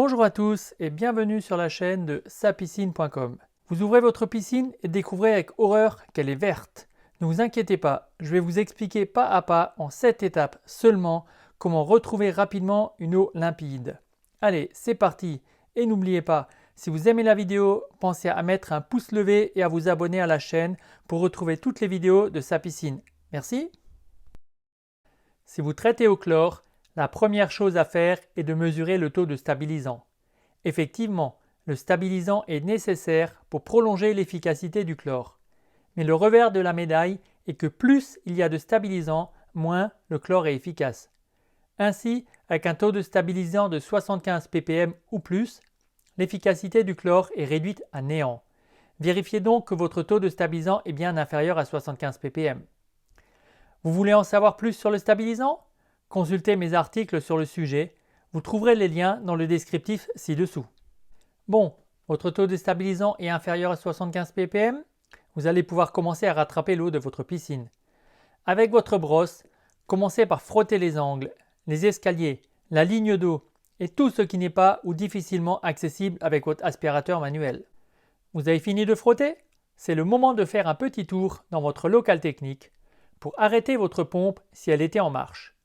Bonjour à tous et bienvenue sur la chaîne de sapiscine.com. Vous ouvrez votre piscine et découvrez avec horreur qu'elle est verte. Ne vous inquiétez pas, je vais vous expliquer pas à pas en 7 étapes seulement comment retrouver rapidement une eau limpide. Allez, c'est parti et n'oubliez pas, si vous aimez la vidéo, pensez à mettre un pouce levé et à vous abonner à la chaîne pour retrouver toutes les vidéos de Sapiscine. Merci. Si vous traitez au chlore, la première chose à faire est de mesurer le taux de stabilisant. Effectivement, le stabilisant est nécessaire pour prolonger l'efficacité du chlore. Mais le revers de la médaille est que plus il y a de stabilisant, moins le chlore est efficace. Ainsi, avec un taux de stabilisant de 75 ppm ou plus, l'efficacité du chlore est réduite à néant. Vérifiez donc que votre taux de stabilisant est bien inférieur à 75 ppm. Vous voulez en savoir plus sur le stabilisant? Consultez mes articles sur le sujet, vous trouverez les liens dans le descriptif ci-dessous. Bon, votre taux de stabilisant est inférieur à 75 ppm, vous allez pouvoir commencer à rattraper l'eau de votre piscine. Avec votre brosse, commencez par frotter les angles, les escaliers, la ligne d'eau et tout ce qui n'est pas ou difficilement accessible avec votre aspirateur manuel. Vous avez fini de frotter? C'est le moment de faire un petit tour dans votre local technique pour arrêter votre pompe si elle était en marche.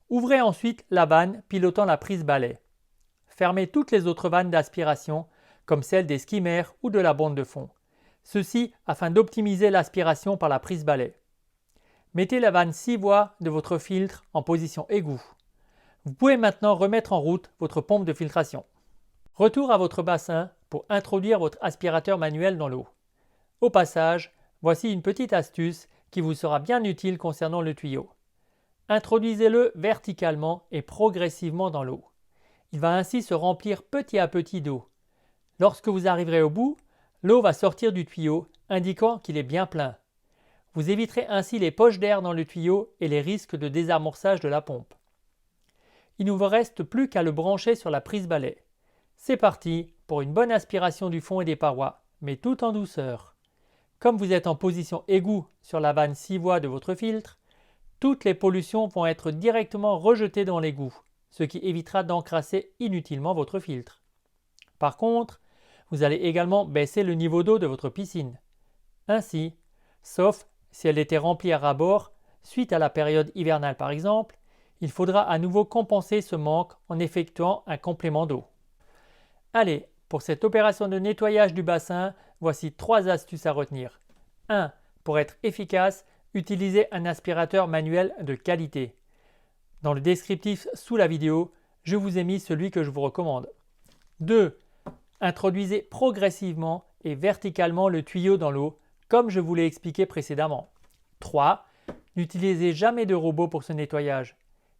Ouvrez ensuite la vanne pilotant la prise balai. Fermez toutes les autres vannes d'aspiration comme celle des skimmers ou de la bande de fond. Ceci afin d'optimiser l'aspiration par la prise balai. Mettez la vanne 6 voies de votre filtre en position égout. Vous pouvez maintenant remettre en route votre pompe de filtration. Retour à votre bassin pour introduire votre aspirateur manuel dans l'eau. Au passage, voici une petite astuce qui vous sera bien utile concernant le tuyau. Introduisez-le verticalement et progressivement dans l'eau. Il va ainsi se remplir petit à petit d'eau. Lorsque vous arriverez au bout, l'eau va sortir du tuyau, indiquant qu'il est bien plein. Vous éviterez ainsi les poches d'air dans le tuyau et les risques de désamorçage de la pompe. Il ne vous reste plus qu'à le brancher sur la prise balai. C'est parti pour une bonne aspiration du fond et des parois, mais tout en douceur. Comme vous êtes en position égout sur la vanne 6 voies de votre filtre, toutes les pollutions vont être directement rejetées dans l'égout, ce qui évitera d'encrasser inutilement votre filtre. Par contre, vous allez également baisser le niveau d'eau de votre piscine. Ainsi, sauf si elle était remplie à ras-bord, suite à la période hivernale par exemple, il faudra à nouveau compenser ce manque en effectuant un complément d'eau. Allez, pour cette opération de nettoyage du bassin, voici 3 astuces à retenir. 1. Pour être efficace, utilisez un aspirateur manuel de qualité. Dans le descriptif sous la vidéo, je vous ai mis celui que je vous recommande. 2. Introduisez progressivement et verticalement le tuyau dans l'eau, comme je vous l'ai expliqué précédemment. 3. N'utilisez jamais de robot pour ce nettoyage.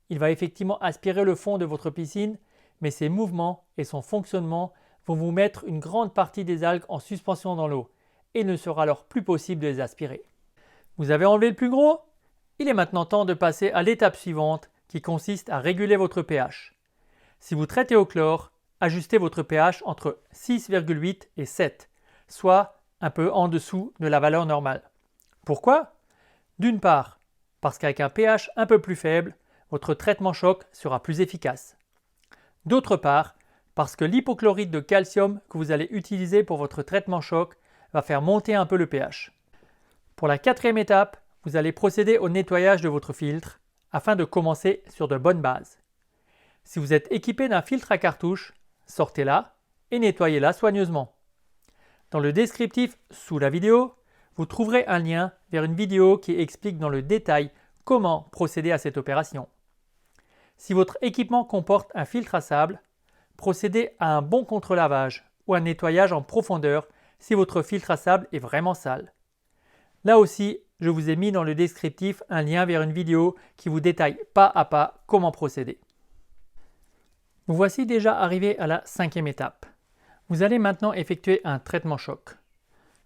Il va effectivement aspirer le fond de votre piscine, mais ses mouvements et son fonctionnement vont vous mettre une grande partie des algues en suspension dans l'eau et il ne sera alors plus possible de les aspirer. Vous avez enlevé le plus gros? Il est maintenant temps de passer à l'étape suivante qui consiste à réguler votre pH. Si vous traitez au chlore, ajustez votre pH entre 6,8 et 7, soit un peu en dessous de la valeur normale. Pourquoi? D'une part, parce qu'avec un pH un peu plus faible, votre traitement choc sera plus efficace. D'autre part, parce que l'hypochlorite de calcium que vous allez utiliser pour votre traitement choc va faire monter un peu le pH. Pour la 4e étape, vous allez procéder au nettoyage de votre filtre afin de commencer sur de bonnes bases. Si vous êtes équipé d'un filtre à cartouche, sortez-la et nettoyez-la soigneusement. Dans le descriptif sous la vidéo, vous trouverez un lien vers une vidéo qui explique dans le détail comment procéder à cette opération. Si votre équipement comporte un filtre à sable, procédez à un bon contre-lavage ou un nettoyage en profondeur si votre filtre à sable est vraiment sale. Là aussi, je vous ai mis dans le descriptif un lien vers une vidéo qui vous détaille pas à pas comment procéder. Vous voici déjà arrivé à la 5e étape. Vous allez maintenant effectuer un traitement choc.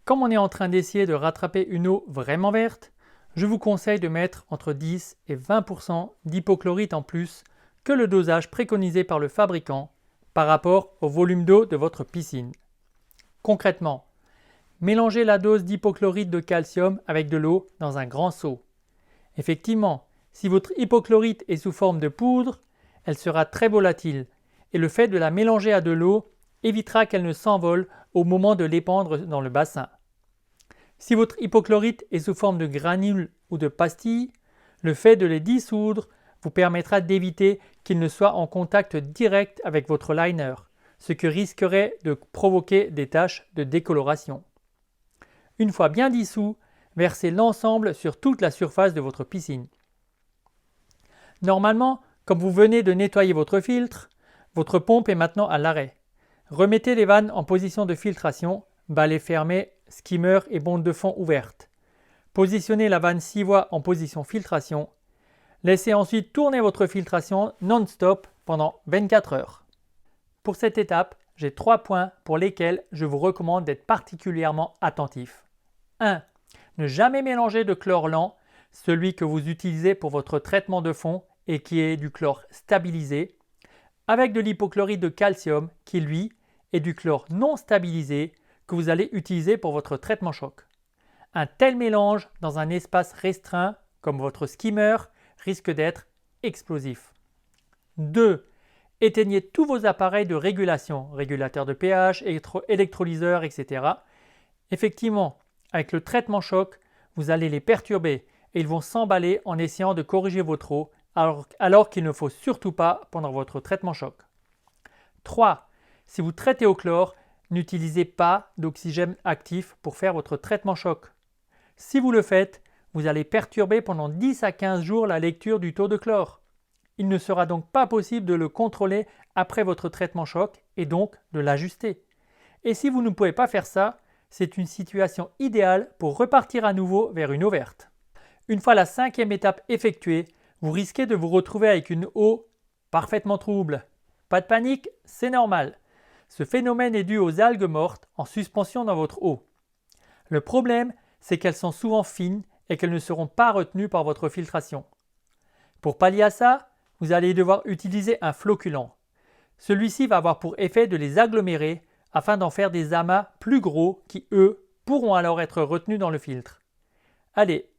Comme on est en train d'essayer de rattraper une eau vraiment verte, je vous conseille de mettre entre 10 et 20% d'hypochlorite en plus que le dosage préconisé par le fabricant par rapport au volume d'eau de votre piscine. Concrètement, mélangez la dose d'hypochlorite de calcium avec de l'eau dans un grand seau. Effectivement, si votre hypochlorite est sous forme de poudre, elle sera très volatile et le fait de la mélanger à de l'eau évitera qu'elle ne s'envole au moment de l'épandre dans le bassin. Si votre hypochlorite est sous forme de granules ou de pastilles, le fait de les dissoudre vous permettra d'éviter qu'ils ne soient en contact direct avec votre liner, ce qui risquerait de provoquer des taches de décoloration. Une fois bien dissous, versez l'ensemble sur toute la surface de votre piscine. Normalement, comme vous venez de nettoyer votre filtre, votre pompe est maintenant à l'arrêt. Remettez les vannes en position de filtration, balai fermé, skimmer et bonde de fond ouverte. Positionnez la vanne 6 voies en position filtration. Laissez ensuite tourner votre filtration non-stop pendant 24 heures. Pour cette étape, j'ai 3 points pour lesquels je vous recommande d'être particulièrement attentif. 1. Ne jamais mélanger de chlore lent, celui que vous utilisez pour votre traitement de fond et qui est du chlore stabilisé, avec de l'hypochlorite de calcium qui, lui, est du chlore non stabilisé que vous allez utiliser pour votre traitement choc. Un tel mélange dans un espace restreint comme votre skimmer risque d'être explosif. 2. Éteignez tous vos appareils de régulation, régulateurs de pH, électrolyseurs, etc. Effectivement, avec le traitement choc, vous allez les perturber et ils vont s'emballer en essayant de corriger votre eau alors qu'il ne faut surtout pas pendant votre traitement choc. 3. Si vous traitez au chlore, n'utilisez pas d'oxygène actif pour faire votre traitement choc. Si vous le faites, vous allez perturber pendant 10 à 15 jours la lecture du taux de chlore. Il ne sera donc pas possible de le contrôler après votre traitement choc et donc de l'ajuster. Et si vous ne pouvez pas faire ça, c'est une situation idéale pour repartir à nouveau vers une eau verte. Une fois la 5e étape effectuée, vous risquez de vous retrouver avec une eau parfaitement trouble. Pas de panique, c'est normal. Ce phénomène est dû aux algues mortes en suspension dans votre eau. Le problème, c'est qu'elles sont souvent fines et qu'elles ne seront pas retenues par votre filtration. Pour pallier à ça, vous allez devoir utiliser un flocculant. Celui-ci va avoir pour effet de les agglomérer afin d'en faire des amas plus gros qui, eux, pourront alors être retenus dans le filtre. Allez,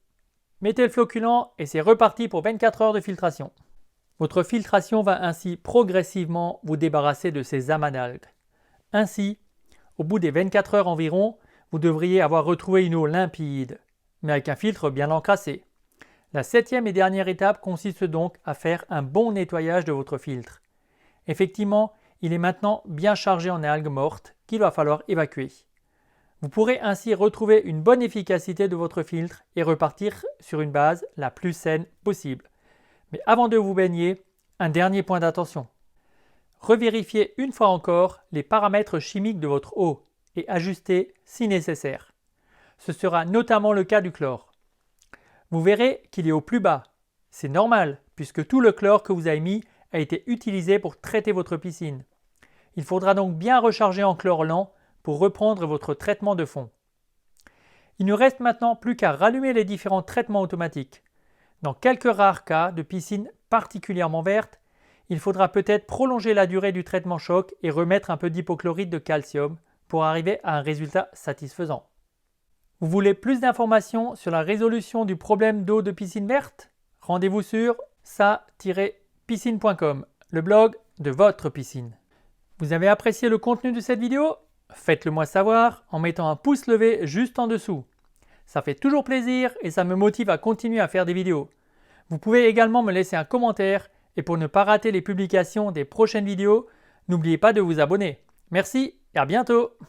mettez le flocculant et c'est reparti pour 24 heures de filtration. Votre filtration va ainsi progressivement vous débarrasser de ces amas d'algues. Ainsi, au bout des 24 heures environ, vous devriez avoir retrouvé une eau limpide, mais avec un filtre bien encrassé. La 7e et dernière étape consiste donc à faire un bon nettoyage de votre filtre. Effectivement, il est maintenant bien chargé en algues mortes qu'il va falloir évacuer. Vous pourrez ainsi retrouver une bonne efficacité de votre filtre et repartir sur une base la plus saine possible. Mais avant de vous baigner, un dernier point d'attention. Revérifiez une fois encore les paramètres chimiques de votre eau et ajustez si nécessaire. Ce sera notamment le cas du chlore. Vous verrez qu'il est au plus bas. C'est normal puisque tout le chlore que vous avez mis a été utilisé pour traiter votre piscine. Il faudra donc bien recharger en chlore lent pour reprendre votre traitement de fond. Il ne reste maintenant plus qu'à rallumer les différents traitements automatiques. Dans quelques rares cas de piscine particulièrement verte, il faudra peut-être prolonger la durée du traitement choc et remettre un peu d'hypochlorite de calcium pour arriver à un résultat satisfaisant. Vous voulez plus d'informations sur la résolution du problème d'eau de piscine verte? Rendez-vous sur sa-piscine.com, le blog de votre piscine. Vous avez apprécié le contenu de cette vidéo? Faites-le moi savoir en mettant un pouce levé juste en dessous. Ça fait toujours plaisir et ça me motive à continuer à faire des vidéos. Vous pouvez également me laisser un commentaire et pour ne pas rater les publications des prochaines vidéos, n'oubliez pas de vous abonner. Merci et à bientôt!